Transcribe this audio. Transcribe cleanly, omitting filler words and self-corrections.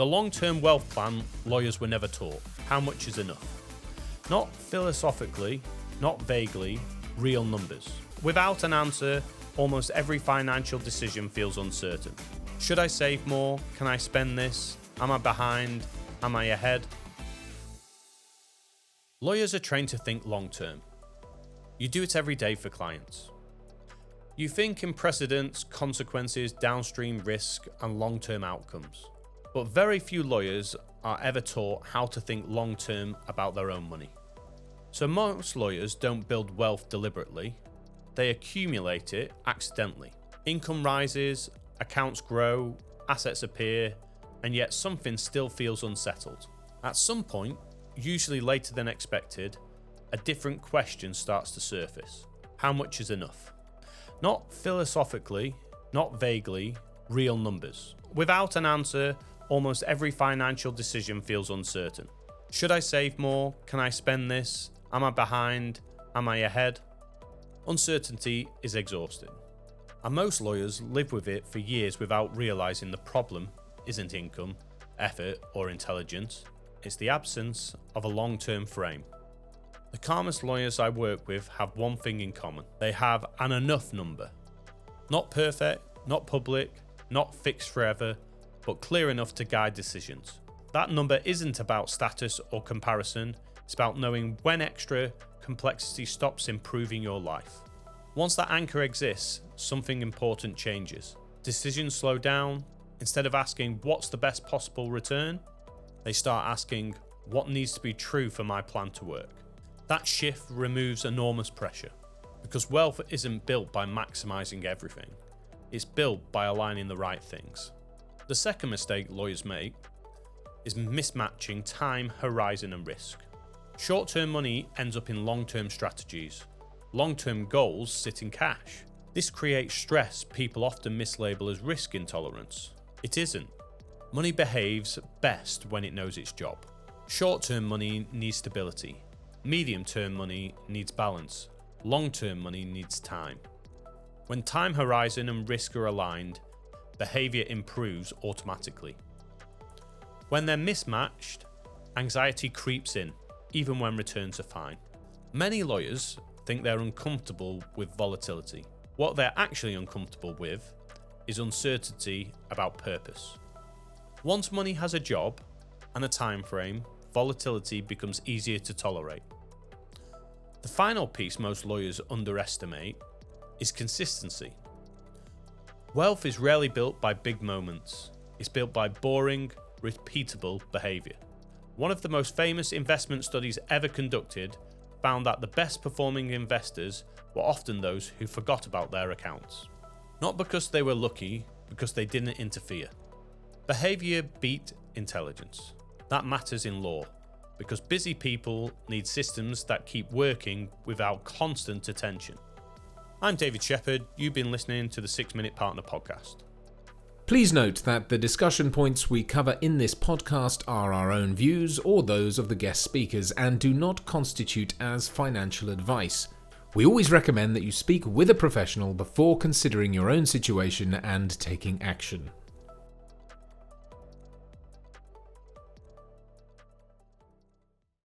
The long-term wealth plan lawyers were never taught. How much is enough? Not philosophically, not vaguely, real numbers. Without an answer, almost every financial decision feels uncertain. Should I save more? Can I spend this? Am I behind? Am I ahead? Lawyers are trained to think long-term. You do it every day for clients. You think in precedents, consequences, downstream risk, and long-term outcomes. But very few lawyers are ever taught how to think long-term about their own money. So most lawyers don't build wealth deliberately, they accumulate it accidentally. Income rises, accounts grow, assets appear, and yet something still feels unsettled. At some point, usually later than expected, a different question starts to surface. How much is enough? Not philosophically, not vaguely, real numbers. Without an answer, almost every financial decision feels uncertain. Should I save more? Can I spend this? Am I behind? Am I ahead? Uncertainty is exhausting. And most lawyers live with it for years without realizing the problem isn't income, effort, or intelligence. It's the absence of a long-term frame. The calmest lawyers I work with have one thing in common. They have an enough number. Not perfect, not public, not fixed forever, but clear enough to guide decisions. That number isn't about status or comparison. It's about knowing when extra complexity stops improving your life. Once that anchor exists, something important changes. Decisions slow down. Instead of asking what's the best possible return, they start asking what needs to be true for my plan to work. That shift removes enormous pressure, because wealth isn't built by maximizing everything. It's built by aligning the right things. The second mistake lawyers make is mismatching time, horizon, and risk. Short-term money ends up in long-term strategies. Long-term goals sit in cash. This creates stress people often mislabel as risk intolerance. It isn't. Money behaves best when it knows its job. Short-term money needs stability. Medium-term money needs balance. Long-term money needs time. When time horizon and risk are aligned, behavior improves automatically. When they're mismatched, anxiety creeps in, even when returns are fine. Many lawyers think they're uncomfortable with volatility. What they're actually uncomfortable with is uncertainty about purpose. Once money has a job and a time frame, volatility becomes easier to tolerate. The final piece most lawyers underestimate is consistency. Wealth is rarely built by big moments. It's built by boring, repeatable behavior. One of the most famous investment studies ever conducted found that the best performing investors were often those who forgot about their accounts. Not because they were lucky, because they didn't interfere. Behavior beat intelligence. That matters in law, because busy people need systems that keep working without constant attention. I'm David Shepherd. You've been listening to the 6 Minute Partner podcast. Please note that the discussion points we cover in this podcast are our own views or those of the guest speakers and do not constitute as financial advice. We always recommend that you speak with a professional before considering your own situation and taking action.